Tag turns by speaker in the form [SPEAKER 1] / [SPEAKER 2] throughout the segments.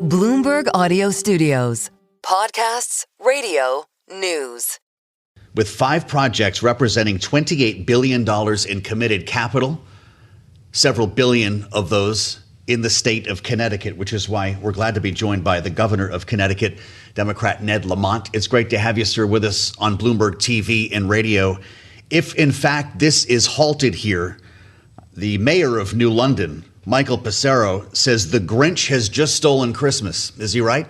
[SPEAKER 1] Bloomberg Audio Studios. Podcasts, radio, news.
[SPEAKER 2] With 5 projects representing $28 billion in committed capital, several billion of those in the state of Connecticut, which is why we're glad to be joined by the governor of Connecticut, Democrat Ned Lamont. It's great to have you, sir, with us on Bloomberg TV and radio. If, in fact, this is halted here, the mayor of New London, Michael Passero, says the Grinch has just stolen Christmas. Is he right?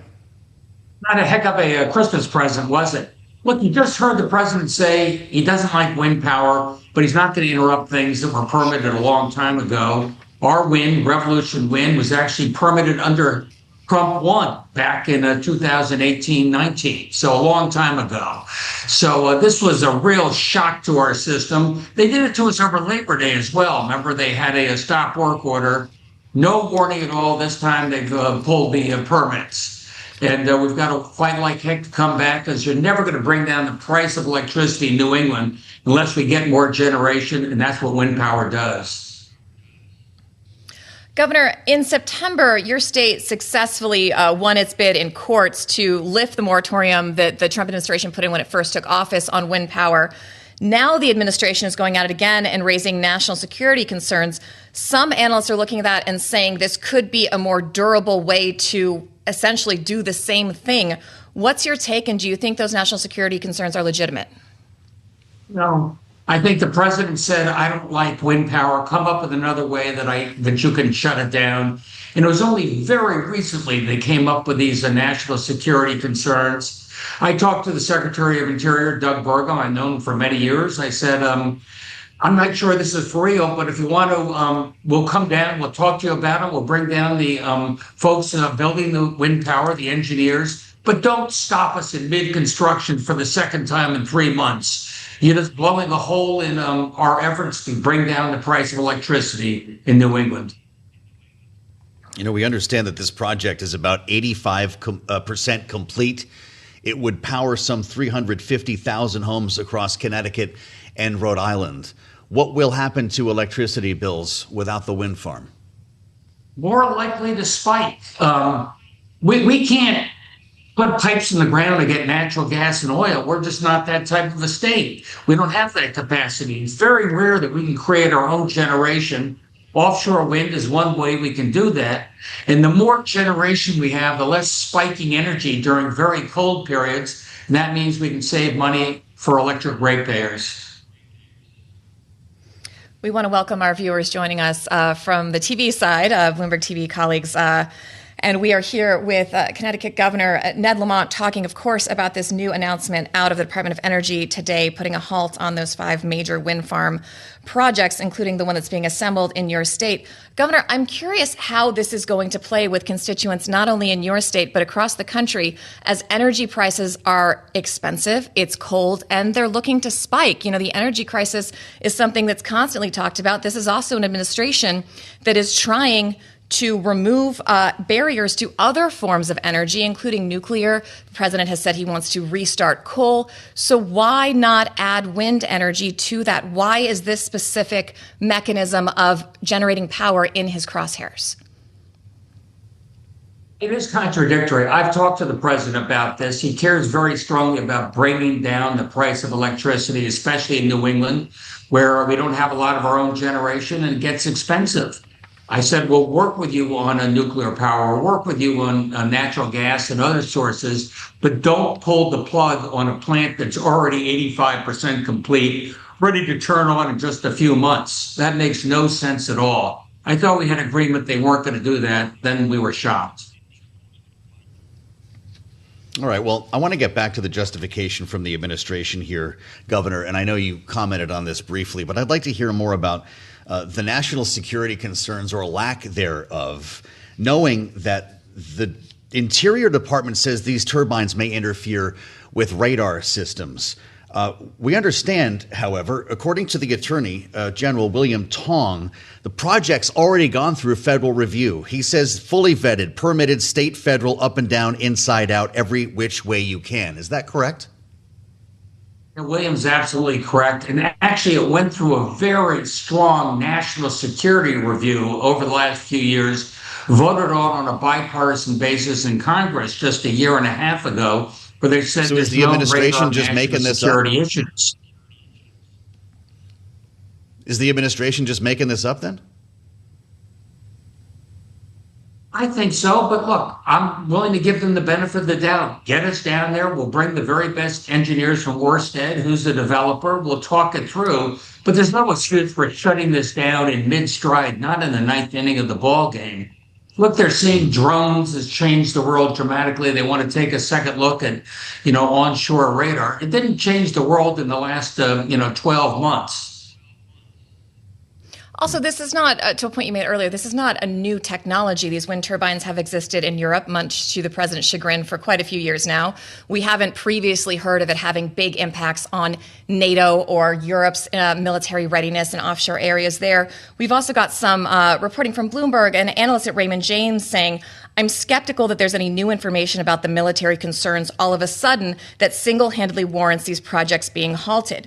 [SPEAKER 3] Not a heck of a Christmas present, was it? Look, you just heard the president say he doesn't like wind power, but he's not going to interrupt things that were permitted a long time ago. Our wind, Revolution Wind, was actually permitted under Trump 1 back in 2018-19, so a long time ago. So this was a real shock to our system. They did it to us over Labor Day as well. Remember, they had a stop work order. No warning at all. This time they've pulled the permits. And we've got to fight like heck to come back, because you're never going to bring down the price of electricity in New England unless we get more generation, and that's what wind power does.
[SPEAKER 4] Governor, in September, your state successfully won its bid in courts to lift the moratorium that the Trump administration put in when it first took office on wind power. Now the administration is going at it again and raising national security concerns. Some analysts are looking at that and saying this could be a more durable way to essentially do the same thing. What's your take, and do you think those national security concerns are legitimate?
[SPEAKER 3] No. I think the president said, I don't like wind power. Come up with another way that you can shut it down. And it was only very recently they came up with these national security concerns. I talked to the Secretary of Interior, Doug Burgum. I've known him for many years. I said, I'm not sure this is for real, but if you want to, we'll come down, we'll talk to you about it. We'll bring down the folks building the wind power, the engineers, but don't stop us in mid-construction for the second time in 3 months. You're just blowing a hole in our efforts to bring down the price of electricity in New England.
[SPEAKER 2] You know, we understand that this project is about 85% complete. It would power some 350,000 homes across Connecticut and Rhode Island. What will happen to electricity bills without the wind farm?
[SPEAKER 3] More likely to spike. We can't put pipes in the ground to get natural gas and oil. We're just not that type of a state. We don't have that capacity. It's very rare that we can create our own generation. Offshore wind is one way we can do that. And the more generation we have, the less spiking energy during very cold periods. And that means we can save money for electric ratepayers.
[SPEAKER 4] We want to welcome our viewers joining us from the TV side, Bloomberg TV colleagues. And we are here with Connecticut Governor Ned Lamont talking, of course, about this new announcement out of the Department of Energy today, putting a halt on those 5 major wind farm projects, including the one that's being assembled in your state. Governor, I'm curious how this is going to play with constituents not only in your state, but across the country, as energy prices are expensive, it's cold, and they're looking to spike. You know, the energy crisis is something that's constantly talked about. This is also an administration that is trying to remove barriers to other forms of energy, including nuclear. The president has said he wants to restart coal. So why not add wind energy to that? Why is this specific mechanism of generating power in his crosshairs?
[SPEAKER 3] It is contradictory. I've talked to the president about this. He cares very strongly about bringing down the price of electricity, especially in New England, where we don't have a lot of our own generation and it gets expensive. I said, we'll work with you on a nuclear power, work with you on natural gas and other sources, but don't pull the plug on a plant that's already 85% complete, ready to turn on in just a few months. That makes no sense at all. I thought we had agreement they weren't going to do that. Then we were shocked.
[SPEAKER 2] All right. Well, I want to get back to the justification from the administration here, Governor. And I know you commented on this briefly, but I'd like to hear more about the national security concerns or lack thereof, knowing that the Interior Department says these turbines may interfere with radar systems. We understand, however, according to the Attorney General William Tong, the project's already gone through federal review. He says fully vetted, permitted, state, federal, up and down, inside out, every which way you can. Is that correct?
[SPEAKER 3] And William's absolutely correct. And actually, it went through a very strong national security review over the last few years, voted on a bipartisan basis in Congress just a year and a half ago, where they said
[SPEAKER 2] So is
[SPEAKER 3] there's
[SPEAKER 2] the
[SPEAKER 3] no radar
[SPEAKER 2] administration just
[SPEAKER 3] national
[SPEAKER 2] making this up?
[SPEAKER 3] security issues.
[SPEAKER 2] Is the administration just making this up then?
[SPEAKER 3] I think so, but look, I'm willing to give them the benefit of the doubt. Get us down there. We'll bring the very best engineers from Orsted, who's the developer. We'll talk it through. But there's no excuse for shutting this down in mid-stride, not in the ninth inning of the ball game. Look, they're seeing drones has changed the world dramatically. They want to take a second look at, onshore radar. It didn't change the world in the last, 12 months.
[SPEAKER 4] Also, this is not, to a point you made earlier, this is not a new technology. These wind turbines have existed in Europe, much to the president's chagrin, for quite a few years now. We haven't previously heard of it having big impacts on NATO or Europe's military readiness in offshore areas there. We've also got some reporting from Bloomberg and analysts at Raymond James saying, I'm skeptical that there's any new information about the military concerns all of a sudden that single-handedly warrants these projects being halted.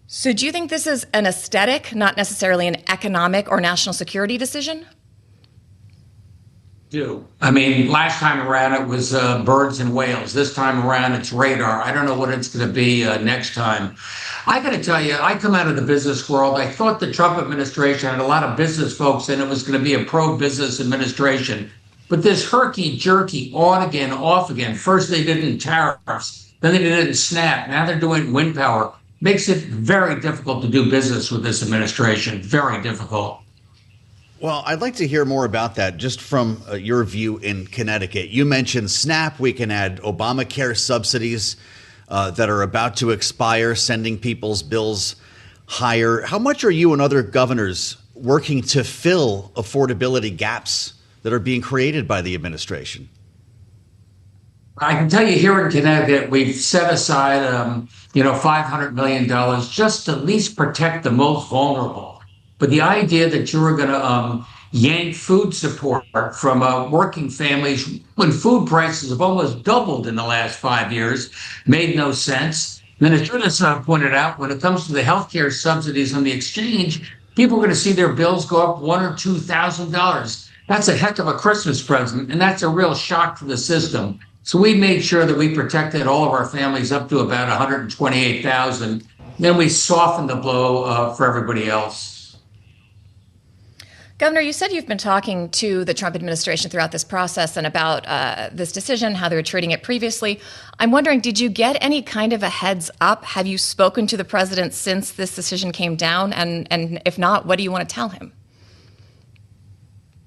[SPEAKER 4] So do you think this is an aesthetic, not necessarily an economic or national security decision?
[SPEAKER 3] I mean, last time around it was birds and whales. This time around it's radar. I don't know what it's going to be next time. I got to tell you, I come out of the business world. I thought the Trump administration had a lot of business folks and it was going to be a pro-business administration. But this herky-jerky, on again, off again. First they did it in tariffs, then they did it in SNAP. Now they're doing wind power. Makes it very difficult to do business with this administration. Very difficult.
[SPEAKER 2] Well, I'd like to hear more about that just from your view in Connecticut. You mentioned SNAP. We can add Obamacare subsidies that are about to expire, sending people's bills higher. How much are you and other governors working to fill affordability gaps that are being created by the administration?
[SPEAKER 3] I can tell you here in Connecticut, we've set aside, $500 million just to at least protect the most vulnerable. But the idea that you were going to yank food support from working families when food prices have almost doubled in the last 5 years made no sense. And then as Judith pointed out, when it comes to the healthcare subsidies on the exchange, people are going to see their bills go up $1,000 or $2,000. That's a heck of a Christmas present, and that's a real shock to the system. So we made sure that we protected all of our families up to about 128,000. Then we softened the blow for everybody else.
[SPEAKER 4] Governor, you said you've been talking to the Trump administration throughout this process and about this decision, how they were treating it previously. I'm wondering, did you get any kind of a heads up? Have you spoken to the president since this decision came down? And if not, what do you want to tell him?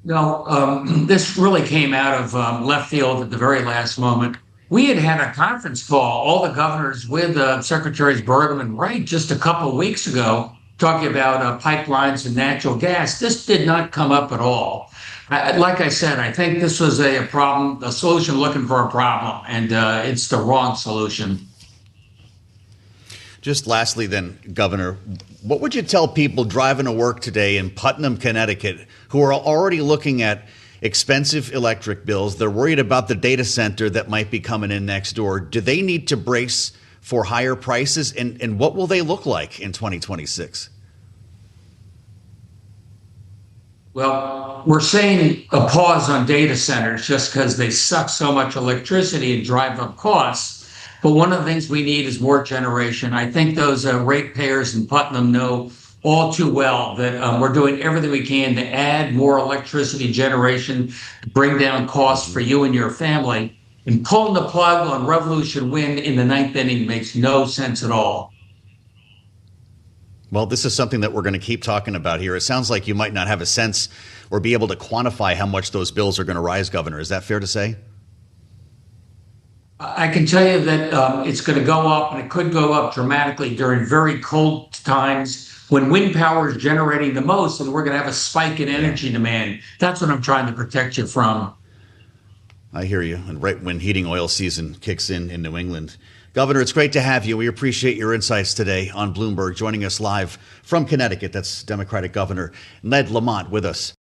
[SPEAKER 3] No, this really came out of left field at the very last moment. We had a conference call, all the governors with Secretaries Burgum and Wright just a couple of weeks ago, talking about pipelines and natural gas. This did not come up at all. Like I said, I think this was a problem, a solution looking for a problem, and it's the wrong solution.
[SPEAKER 2] Just lastly then, Governor, what would you tell people driving to work today in Putnam, Connecticut, who are already looking at expensive electric bills? They're worried about the data center that might be coming in next door. Do they need to brace for higher prices? And what will they look like in 2026?
[SPEAKER 3] Well, we're saying a pause on data centers just because they suck so much electricity and drive up costs. But one of the things we need is more generation. I think those ratepayers in Putnam know all too well that we're doing everything we can to add more electricity generation, to bring down costs for you and your family. And pulling the plug on Revolution Wind in the ninth inning makes no sense at all.
[SPEAKER 2] Well, this is something that we're going to keep talking about here. It sounds like you might not have a sense or be able to quantify how much those bills are going to rise, Governor. Is that fair to say?
[SPEAKER 3] I can tell you that it's going to go up, and it could go up dramatically during very cold times when wind power is generating the most, and we're going to have a spike in energy demand. That's what I'm trying to protect you from.
[SPEAKER 2] I hear you. And right when heating oil season kicks in New England. Governor, it's great to have you. We appreciate your insights today on Bloomberg, joining us live from Connecticut. That's Democratic Governor Ned Lamont with us.